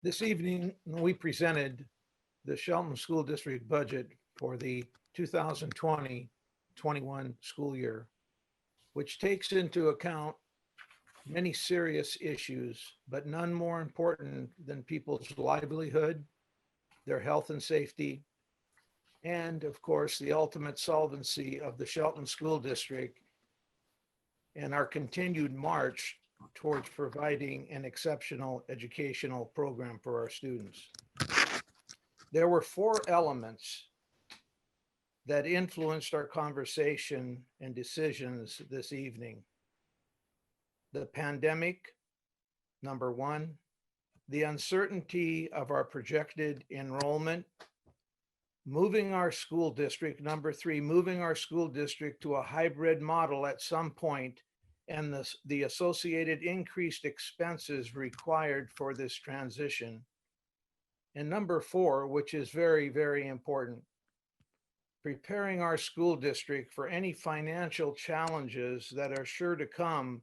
This evening, we presented the Shelton School District budget for the 2020-21 school year, which takes into account many serious issues, but none more important than people's livelihood, their health and safety, and of course, the ultimate solvency of the Shelton School District and our continued march towards providing an exceptional educational program for our students. There were four elements that influenced our conversation and decisions this evening. The pandemic, number one, the uncertainty of our projected enrollment, moving our school district, number three, moving our school district to a hybrid model at some point, and the associated increased expenses required for this transition. And number four, which is very, very important, preparing our school district for any financial challenges that are sure to come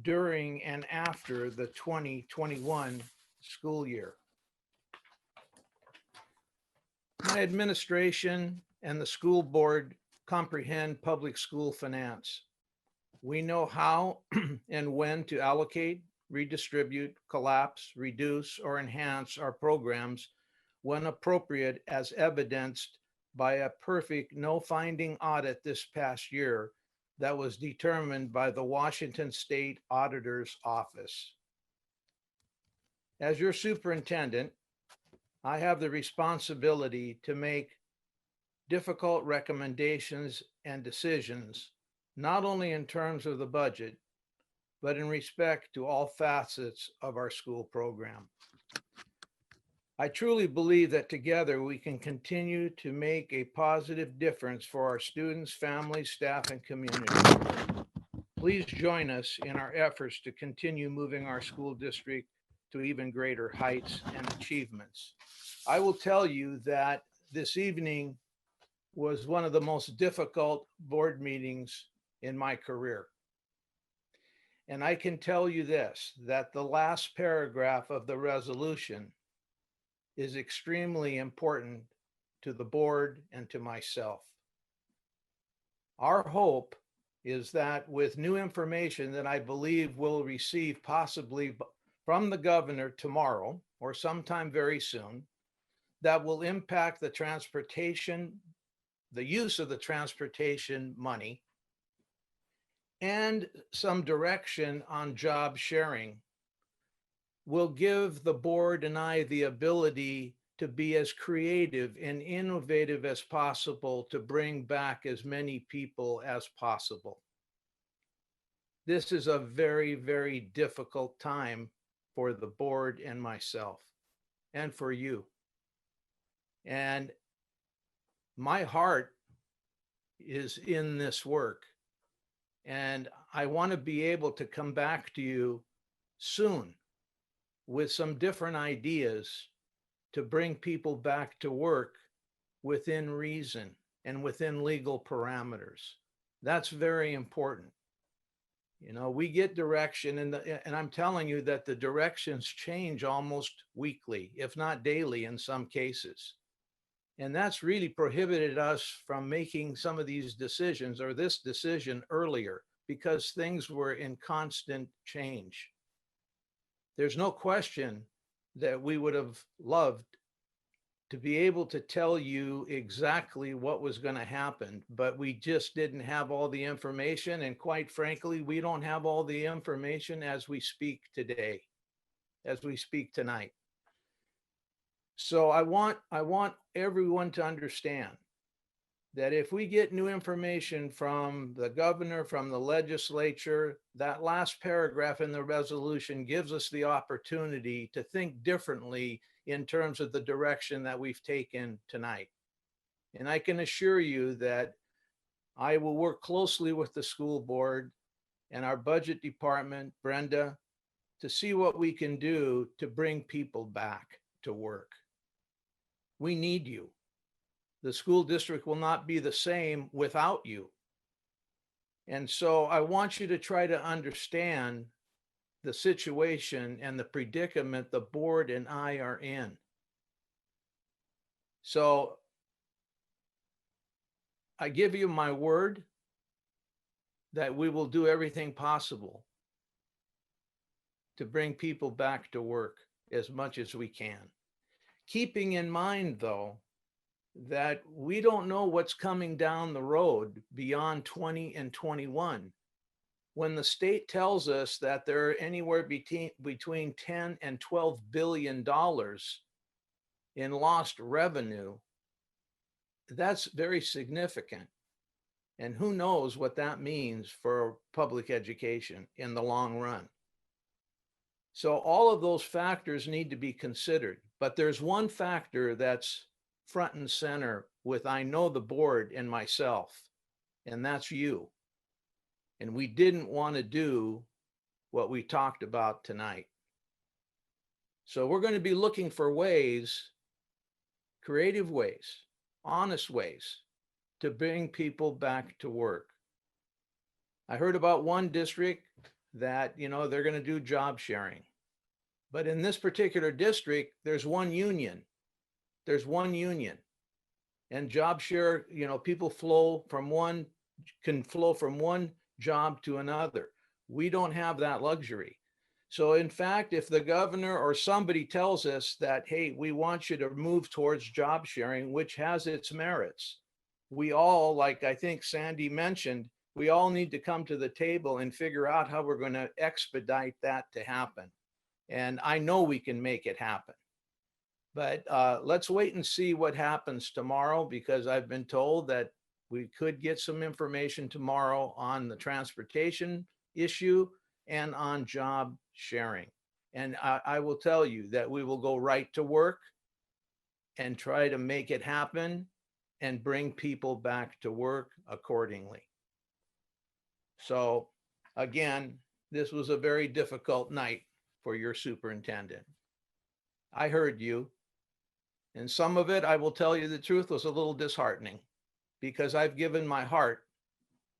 during and after the 2021 school year. My administration and the school board comprehend public school finance. We know how and when to allocate, redistribute, collapse, reduce, or enhance our programs when appropriate, as evidenced by a perfect no-finding audit this past year that was determined by the Washington State Auditor's Office. As your superintendent, I have the responsibility to make difficult recommendations and decisions, not only in terms of the budget, but in respect to all facets of our school program. I truly believe that together we can continue to make a positive difference for our students, families, staff, and community. Please join us in our efforts to continue moving our school district to even greater heights and achievements. I will tell you that this evening was one of the most difficult board meetings in my career. And I can tell you this, that the last paragraph of the resolution is extremely important to the board and to myself. Our hope is that with new information that I believe we'll receive possibly from the governor tomorrow or sometime very soon, that will impact the transportation, the use of the transportation money, and some direction on job sharing, will give the board and I the ability to be as creative and innovative as possible to bring back as many people as possible. This is a very, very difficult time for the board and myself, and for you. And my heart is in this work. And I want to be able to come back to you soon with some different ideas to bring people back to work within reason and within legal parameters. That's very important. You know, we get direction, and I'm telling you that the directions change almost weekly, if not daily in some cases. And that's really prohibited us from making some of these decisions or this decision earlier because things were in constant change. There's no question that we would have loved to be able to tell you exactly what was going to happen, but we just didn't have all the information. And quite frankly, we don't have all the information as we speak today, as we speak tonight. So I want everyone to understand that if we get new information from the governor, from the legislature, that last paragraph in the resolution gives us the opportunity to think differently in terms of the direction that we've taken tonight. And I can assure you that I will work closely with the school board and our budget department, Brenda, to see what we can do to bring people back to work. We need you. The school district will not be the same without you. And so I want you to try to understand the situation and the predicament the board and I are in. So I give you my word that we will do everything possible to bring people back to work as much as we can. Keeping in mind, though, that we don't know what's coming down the road beyond 20 and 21. When the state tells us that there are anywhere between 10 and 12 billion dollars in lost revenue, that's very significant. And who knows what that means for public education in the long run. So all of those factors need to be considered. But there's one factor that's front and center with, I know, the board and myself, and that's you. And we didn't want to do what we talked about tonight. So we're going to be looking for ways, creative ways, honest ways to bring people back to work. I heard about one district that, they're going to do job sharing. But in this particular district, there's one union. There's one union. And job share, people can flow from one job to another. We don't have that luxury. So in fact, if the governor or somebody tells us that, hey, we want you to move towards job sharing, which has its merits, we all, like I think Sandy mentioned, we all need to come to the table and figure out how we're going to expedite that to happen. And I know we can make it happen. But let's wait and see what happens tomorrow, because I've been told that we could get some information tomorrow on the transportation issue and on job sharing. And I will tell you that we will go right to work and try to make it happen and bring people back to work accordingly. So again, this was a very difficult night for your superintendent. I heard you. And some of it, I will tell you the truth, was a little disheartening, because I've given my heart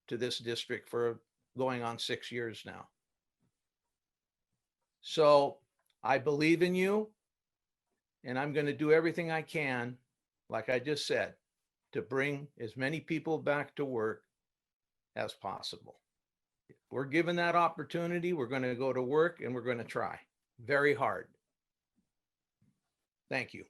to this district for going on 6 years now. So I believe in you, and I'm going to do everything I can, like I just said, to bring as many people back to work as possible. If we're given that opportunity, we're going to go to work and we're going to try very hard. Thank you.